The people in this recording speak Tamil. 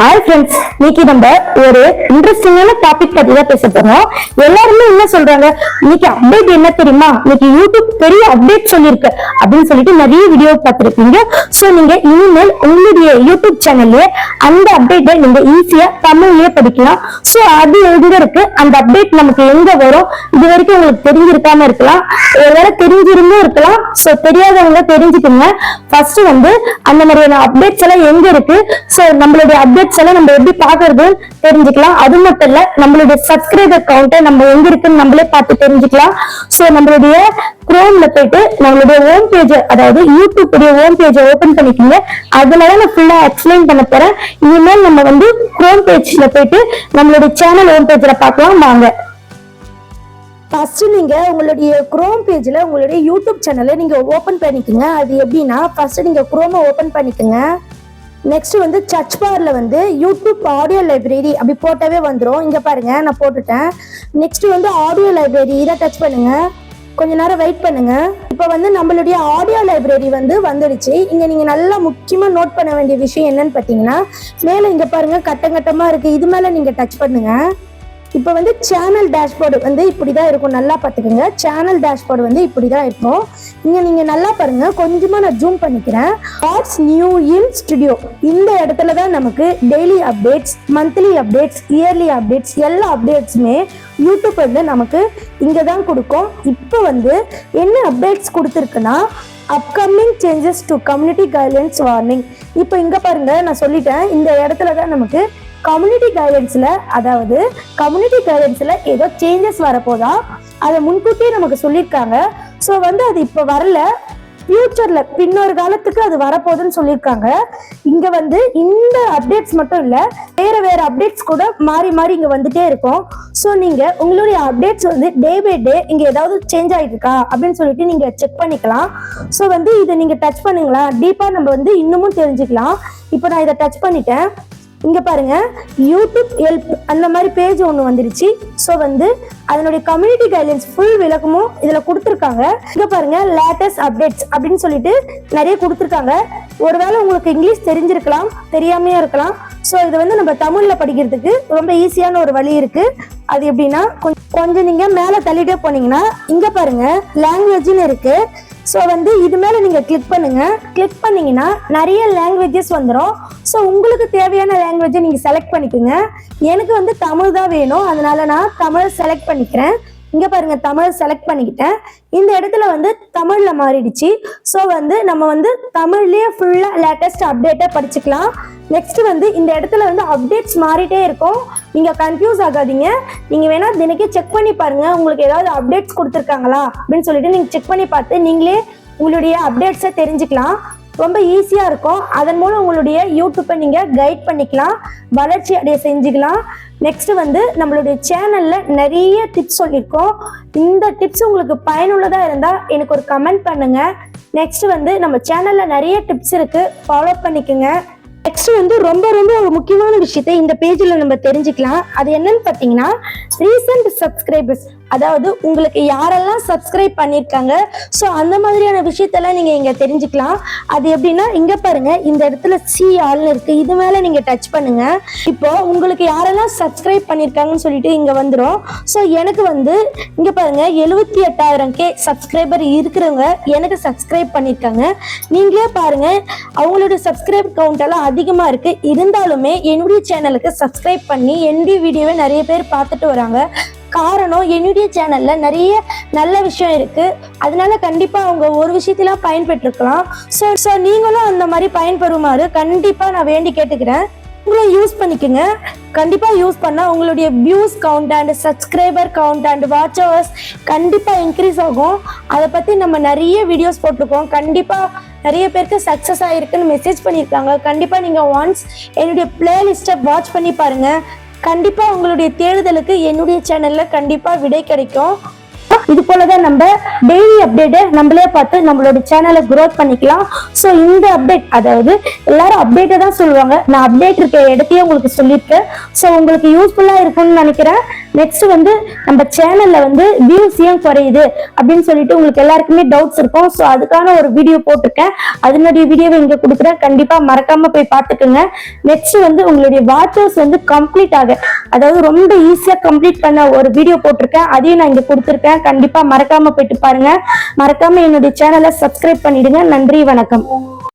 ஹாய் ஃப்ரெண்ட்ஸ், இன்னைக்கு நம்ம ஒரு இன்ட்ரெஸ்டிங்கான டாபிக் பத்தி தான் பேச போறோம். எல்லாருமே என்ன சொல்றாங்க, இன்னைக்கு அப்டேட் என்ன தெரியுமா, இன்னைக்கு யூடியூப் பெரிய அப்டேட் சொல்லிருக்கு அப்படின்னு சொல்லிட்டு நிறைய வீடியோ பார்த்திருப்பீங்க. சோ நீங்க இனிமேல் உங்களுடைய யூடியூப் சேனல்ல அந்த அப்டேட்டை நீங்க ஈஸியா தமிழ்லயே படிக்கலாம். சோ அது எங்க இருக்கு, அந்த அப்டேட் நமக்கு எங்க வரும், இது வரைக்கும் உங்களுக்கு தெரிஞ்சிருக்காம இருக்கலாம், ஒருவேளை தெரிஞ்சிருந்தும் இருக்கலாம். சோ தெரியாதவங்க தெரிஞ்சுக்கோங்க. ஃபர்ஸ்ட் அந்த மாதிரியான அப்டேட்ஸ் எல்லாம் எங்க இருக்கு, சோ நம்மளுடைய அப்டேட்ஸ் எல்லாம் நம்ம எப்படி பாக்குறது தெரிஞ்சுக்கலாம். அது மட்டும் இல்ல, நம்மளுடைய சப்ஸ்கிரைபர் கவுண்ட் நம்ம எங்க இருக்குன்னு நம்மளே பார்த்து தெரிஞ்சுக்கலாம். சோ நம்மளுடைய குரோம்ல போயிட்டு நம்மளுடைய ஹோம் பேஜ், அதாவது யூடியூப் ஹோம் பேஜை ஓபன் பண்ணிக்கோங்க. அதுலதான் நான் ஃபுல்லா எக்ஸ்பிளைன் பண்ண போறேன். இனிமேல் நம்ம குரோம் பேஜ்ல போயிட்டு நம்மளுடைய சேனல் ஹோம் பேஜ்ல பார்க்கலாம் வாங்க. ஃபர்ஸ்ட் நீங்க உங்களுடைய குரோம் பேஜ்ல உங்களுடைய யூடியூப் சேனலை நீங்க ஓபன் பண்ணிக்கோங்க. அது எப்படின்னா, ஃபர்ஸ்ட் நீங்க குரோமை ஓபன் பண்ணிக்கோங்க. நெக்ஸ்ட் சர்ச் பார்ல யூடியூப் ஆடியோ லைப்ரரி அப்படி போட்டாவே வந்துடும். இங்க பாருங்க, நான் போட்டுட்டேன். நெக்ஸ்ட் ஆடியோ லைப்ரரி இதை டச் பண்ணுங்க. கொஞ்ச நேரம் வெயிட் பண்ணுங்க. இப்போ நம்மளுடைய ஆடியோ லைப்ரரி வந்துடுச்சு. இங்க நீங்க நல்லா முக்கியமா நோட் பண்ண வேண்டிய விஷயம் என்னன்னு பாத்தீங்கன்னா, மேல இங்க பாருங்க கட்டம் கட்டமா இருக்கு, இது மேல நீங்க டச் பண்ணுங்க. இப்போ சேனல் டேஷ்போர்டு இப்படிதான் இருக்கும். நல்லா பார்த்துக்கோங்க. சேனல் டேஷ்போர்டு இப்படிதான் இருக்கும். இங்க நீங்க நல்லா பாருங்க, கொஞ்சமா நான் ஜூம் பண்ணிக்கிறேன். வாட்ஸ் நியூ இன் ஸ்டுடியோ, இந்த இடத்துல தான் நமக்கு daily updates, monthly updates, yearly updates, எல்லா அப்டேட்ஸுமே யூடியூப் நமக்கு இங்க தான் கொடுக்கும். இப்போ என்ன அப்டேட்ஸ் கொடுத்துருக்குன்னா, upcoming changes to community guidelines warning. இப்போ இங்க பாருங்க, நான் சொல்லிட்டேன், இந்த இடத்துல தான் நமக்கு கம்யூனிட்டி கைட்லைன்ஸ்ல, அதாவது கம்யூனிட்டி கைட்லைன்ஸ்ல ஏதோ சேஞ்சஸ் வரப்போதா, அதை முன்கூட்டியே நமக்கு சொல்லியிருக்காங்க. ஸோ அது இப்போ வரல, ஃபியூச்சர்ல பின்னொரு காலத்துக்கு அது வரப்போகுதுன்னு சொல்லியிருக்காங்க. இங்க இந்த அப்டேட்ஸ் மட்டும் இல்ல, வேற அப்டேட்ஸ் கூட மாறி மாறி இங்க வந்துட்டே இருக்கும். ஸோ நீங்க உங்களுடைய அப்டேட்ஸ் டே பை டே இங்க ஏதாவது சேஞ்ச் ஆயிட்டு இருக்கா அப்படின்னு சொல்லிட்டு நீங்க செக் பண்ணிக்கலாம். ஸோ இதை நீங்க டச் பண்ணுங்களா, டீப்பா நம்ம இன்னமும் தெரிஞ்சுக்கலாம். இப்போ நான் இதை டச் பண்ணிட்டேன். இங்க பாருங்க, யூடியூப் ஹெல்ப் அந்த மாதிரி பேஜ் ஒன்று வந்துருச்சு. ஸோ அதனுடைய கம்யூனிட்டி கைட்லைன்ஸ் ஃபுல் விளக்கமும் இதுல கொடுத்துருக்காங்க. இங்க பாருங்க, லேட்டஸ்ட் அப்டேட்ஸ் அப்படின்னு சொல்லிட்டு நிறைய கொடுத்துருக்காங்க. ஒருவேளை உங்களுக்கு இங்கிலீஷ் தெரிஞ்சிருக்கலாம், தெரியாமையே இருக்கலாம். ஸோ இது நம்ம தமிழ்ல படிக்கிறதுக்கு ரொம்ப ஈஸியான ஒரு வழி இருக்கு. அது எப்படின்னா, கொஞ்சம் நீங்க மேல தள்ளிட்டே போனீங்கன்னா இங்க பாருங்க லாங்குவேஜ்னு இருக்கு. ஸோ இது மேலே நீங்கள் கிளிக் பண்ணுங்க. கிளிக் பண்ணீங்கன்னா நிறைய லாங்குவேஜஸ் வந்துடும். ஸோ உங்களுக்கு தேவையான லாங்குவேஜை நீங்கள் செலக்ட் பண்ணிக்கோங்க. எனக்கு தமிழ் தான் வேணும், அதனால நான் தமிழ் செலக்ட் பண்ணிக்கிறேன். இங்க பாருங்க, தமிழ் செலக்ட் பண்ணிக்கிட்டேன். இந்த இடத்துல தமிழ்ல மாறிடுச்சு. ஸோ நம்ம தமிழ்லயே ஃபுல்லா லேட்டஸ்ட் அப்டேட்டை படிச்சுக்கலாம். நெக்ஸ்ட் இந்த இடத்துல அப்டேட்ஸ் மாறிட்டே இருக்கும். நீங்க கன்ஃபியூஸ் ஆகாதீங்க. நீங்க வேணா தினக்கே செக் பண்ணி பாருங்க, உங்களுக்கு ஏதாவது அப்டேட்ஸ் கொடுத்துருக்காங்களா அப்படின்னு சொல்லிட்டு நீங்க செக் பண்ணி பார்த்து நீங்களே உங்களுடைய அப்டேட்ஸை தெரிஞ்சுக்கலாம். ரொம்ப ஈஸியா இருக்கும். அதன் மூலம் உங்களுடைய யூடியூப்பை நீங்க கைட் பண்ணிக்கலாம், வளர்ச்சி அடைய செஞ்சுக்கலாம். நெக்ஸ்ட் நம்மளுடைய சேனல்ல நிறைய டிப்ஸ் சொல்லியிருக்கோம். இந்த டிப்ஸ் உங்களுக்கு பயனுள்ளதா இருந்தா எனக்கு ஒரு கமெண்ட் பண்ணுங்க. நெக்ஸ்ட் நம்ம சேனல்ல நிறைய டிப்ஸ் இருக்கு, ஃபாலோ பண்ணிக்கோங்க. நெக்ஸ்ட் ரொம்ப ரொம்ப ஒரு முக்கியமான விஷயத்தை இந்த பேஜ்ல நம்ம தெரிஞ்சுக்கலாம். அது என்னன்னு பாத்தீங்கன்னா, ரீசன்ட் சப்ஸ்கிரைபர்ஸ், அதாவது உங்களுக்கு யாரெல்லாம் சப்ஸ்கிரைப் பண்ணிருக்காங்க, ஸோ அந்த மாதிரியான விஷயத்தெல்லாம் நீங்க இங்க தெரிஞ்சுக்கலாம். அது எப்படின்னா, இங்க பாருங்க, இந்த இடத்துல சி ஆல்னு இருக்கு, இது மேல நீங்க டச் பண்ணுங்க. இப்போ உங்களுக்கு யாரெல்லாம் சப்ஸ்கிரைப் பண்ணிருக்காங்கன்னு சொல்லிட்டு இங்க வந்துடும். ஸோ எனக்கு இங்க பாருங்க 78,000 சப்ஸ்கிரைபர் இருக்கிறவங்க எனக்கு சப்ஸ்கிரைப் பண்ணிருக்காங்க. நீங்களே பாருங்க, அவங்களோட சப்ஸ்கிரைப் கவுண்ட் எல்லாம் அதிகமா இருக்கு. இருந்தாலுமே என்னுடைய சேனலுக்கு சப்ஸ்கிரைப் பண்ணி என்னுடைய வீடியோவை நிறைய பேர் பார்த்துட்டு வராங்க. காரணம், என்னுடைய சேனல்ல நிறைய நல்ல விஷயம் இருக்கு. அதனால கண்டிப்பா அவங்க ஒரு விஷயத்துல பயன்பெற்றிருக்கலாம். ஸோ நீங்களும் அந்த மாதிரி பயன்பெறுமாறு கண்டிப்பா நான் வேண்டி கேட்டுக்கிறேன். உங்களும் யூஸ் பண்ணிக்கோங்க. கண்டிப்பா யூஸ் பண்ணா உங்களுடைய views count and subscriber count and watch hours கண்டிப்பா இன்க்ரீஸ் ஆகும். அதை பத்தி நம்ம நிறைய வீடியோஸ் போட்டிருக்கோம். கண்டிப்பா நிறைய பேருக்கு சக்சஸ் ஆயிருக்குன்னு மெசேஜ் பண்ணியிருக்காங்க. கண்டிப்பா நீங்க ஒன்ஸ் என்னுடைய பிளேலிஸ்ட்டை வாட்ச் பண்ணி பாருங்க. கண்டிப்பா உங்களுடைய தேடுதலுக்கு என்னுடைய சேனல்ல கண்டிப்பா விடை கிடைக்கும். இது போலதான் நம்ம டெய்லி அப்டேட்டை நம்மளே பார்த்து நம்மளோட சேனலை க்ரோத் பண்ணிக்கலாம். ஸோ இந்த அப்டேட், அதாவது எல்லாரும் அப்டேட்டை தான் சொல்லுவாங்க, நான் அப்டேட் இருக்க இடத்தையே உங்களுக்கு சொல்லியிருக்கேன். ஸோ உங்களுக்கு யூஸ்ஃபுல்லா இருக்கும்னு நினைக்கிறேன். நெக்ஸ்ட் வந்து நம்ம சேனல்ல வந்து வியூஸ் ஏன் குறையுது அப்படின்னு சொல்லிட்டு உங்களுக்கு எல்லாருக்குமே டவுட்ஸ் இருக்கும். ஸோ அதுக்கான ஒரு வீடியோ போட்டிருக்கேன், அதனுடைய வீடியோவை இங்க கொடுக்குறேன், கண்டிப்பா மறக்காம போய் பார்த்துக்குங்க. நெக்ஸ்ட் வந்து உங்களுடைய வாட்சர்ஸ் வந்து கம்ப்ளீட் ஆக, அதாவது ரொம்ப ஈஸியா கம்ப்ளீட் பண்ண ஒரு வீடியோ போட்டிருக்கேன், அதையும் நான் இங்க கொடுத்துருக்கேன், கண்டிப்பா மறக்காம போயிட்டு பாருங்க. மறக்காம என்னுடைய சேனலை சப்ஸ்கிரைப் பண்ணிடுங்க. நன்றி, வணக்கம்.